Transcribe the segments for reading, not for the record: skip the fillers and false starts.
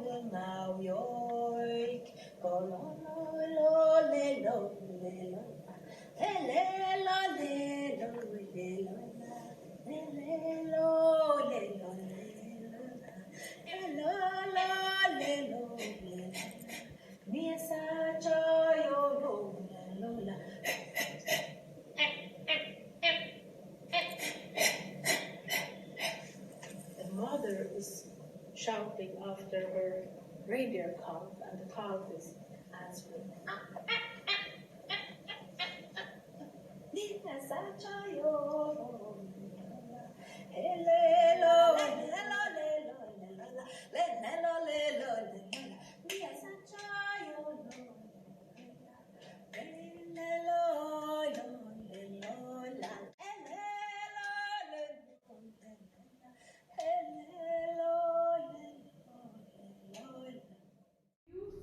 will now yoik. Go lo lo lo le lo le lo. Le lo le lo le lo. Le lo le lo le lo. Le lo le lo le lo. Miesa choyo lo lo la. The mother is shouting after her reindeer calf, and the calf is answering.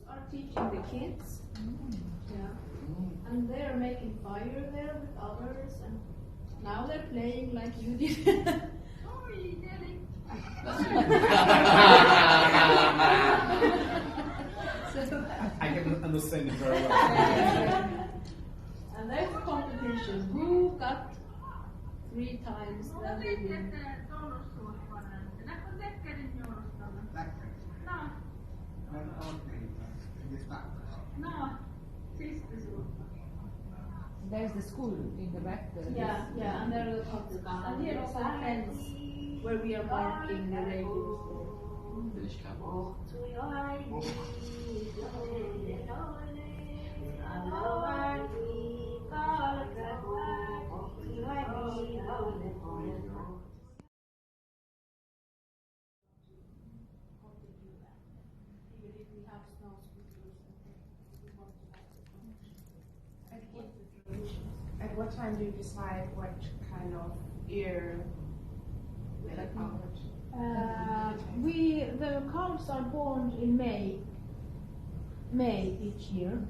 Are teaching the kids, and they're making fire there with others, and now they're playing like you did. I can understand it very well. And there's a competition. Who got 3 times the win? There's the school in the back there. Yeah, and there are the competitions. And here also a fence where we are marking the reindeers. At what time do you decide what kind of ear will it out? The calves are born in May each year.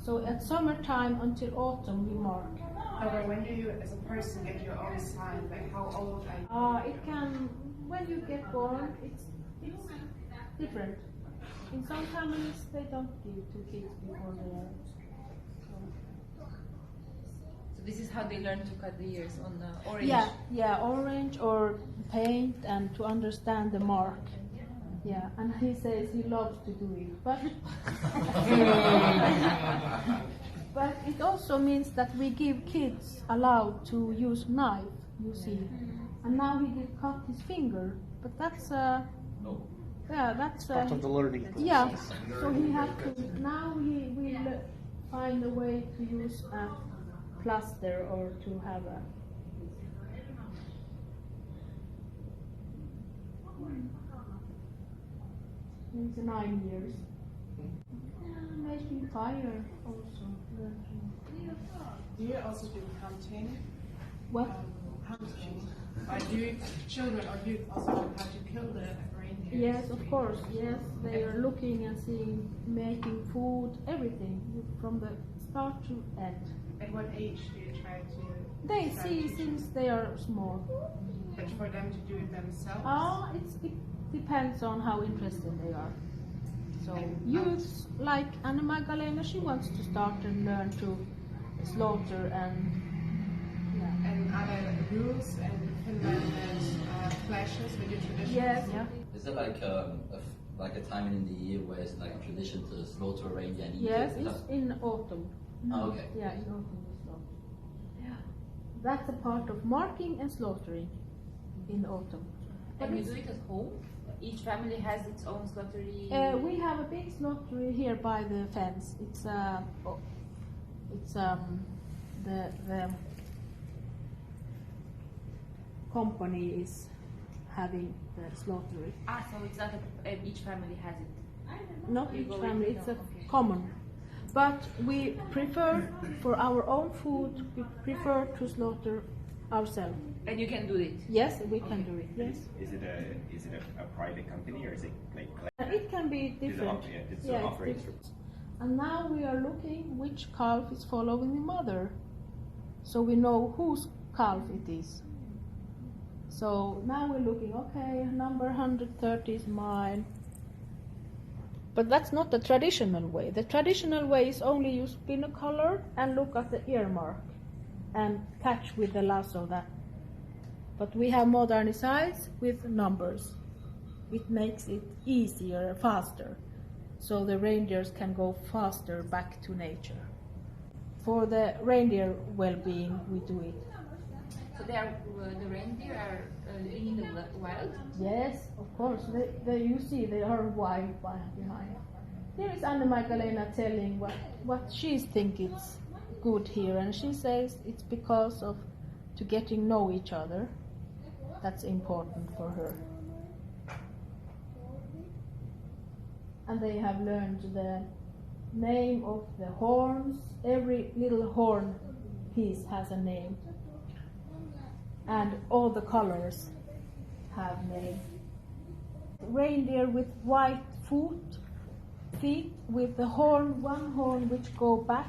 So at summertime until autumn we mark. However, when do you, as a person, get your own sign? Like how old are you? It can, when you get born, it's different. In some families they don't give to kids before they are. So this is how they learn to cut the ears on the orange? Yeah, orange or paint, and to understand the mark. Yeah, and he says he loves to do it, but but it also means that we give kids allowed to use knife, you see. And now he did cut his finger, but that's that's Part of the learning process. yeah. So he had to. Now he will find a way to use a plaster or to have a. He's 9 years. Making fire also. Do you also do hunting? What? Hunting. Or do children or youth also know how to kill the reindeer? Yes, of course. Yes, they are looking and seeing, making food, everything from the start to end. At what age do you try to? They see since they are small. But for them to do it themselves? It depends on how interested they are. So youths like Anne Maggalene, she wants to start and learn to slaughter and And are there rules in Finland and clashes with your traditions? yes, yeah. Is there like a time in the year where it's like a tradition to slaughter a reindeer and eat Yes, it? it's in autumn. Oh, okay. Yeah, in autumn we slaughter. Yeah. That's a part of marking and slaughtering in autumn. And you do it at home? Each family has its own slaughtery? We have a big slaughtery here by the fence. The company is having the slaughtery. So it's not each family has it? Not You each go family, in, it's no, a okay. common. But we prefer, for our own food, we prefer to slaughter ourselves. And you can do it? Yes, we can do it, yes. Is it a private company or is it like? It can be different. It's Yeah, operated. different. And now we are looking which calf is following the mother, so we know whose calf it is. So now we're looking, okay, number 130 is mine, But that's not the traditional way. The traditional way is only use binocular and look at the ear mark and catch with the lasso that. But we have modernized with numbers. It makes it easier, faster, so the reindeers can go faster back to nature. For the reindeer well-being, we do it. So they are, the reindeer are living in the wild? Yes, of course. You see, they are wild behind. Here is Anne Maggalene telling what she thinks is good here, and she says it's because of to getting know each other. That's important for her. And they have learned the name of the horns. Every little horn piece has a name. And all the colors have name. Reindeer with white feet with the horn, one horn which go back.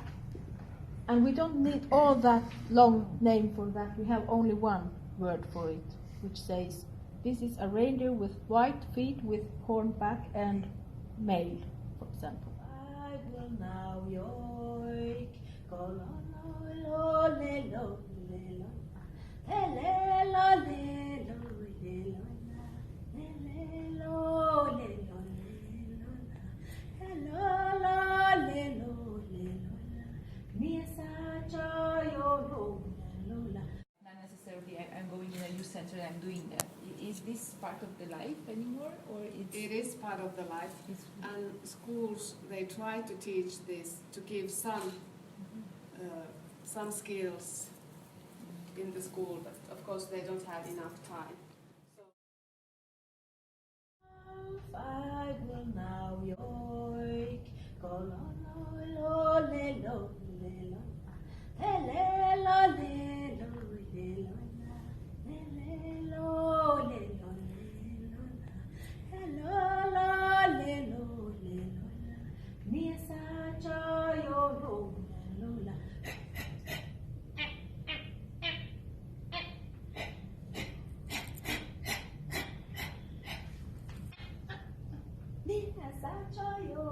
And we don't need all that long name for that. We have only one word for it, which says, this is a reindeer with white feet with horn back and male, for example. I will now yoik, kololo, lelo, lelo, lelo, lelo, lelo, lelo, lelo, lelo, lelo, lelo, miesa chayo, lola. Not necessarily I'm going in a youth center and I'm doing that. Is this part of the life anymore, or It is part of the life, and schools, they try to teach this, to give some skills in the school, but of course they don't have enough time. I will now yoik, kololo, lelo, lelo, lelo, lelo, lelo, lelo, lelo, lelo, lelo, lelo, miesa chayo, lola. Miesa chayo,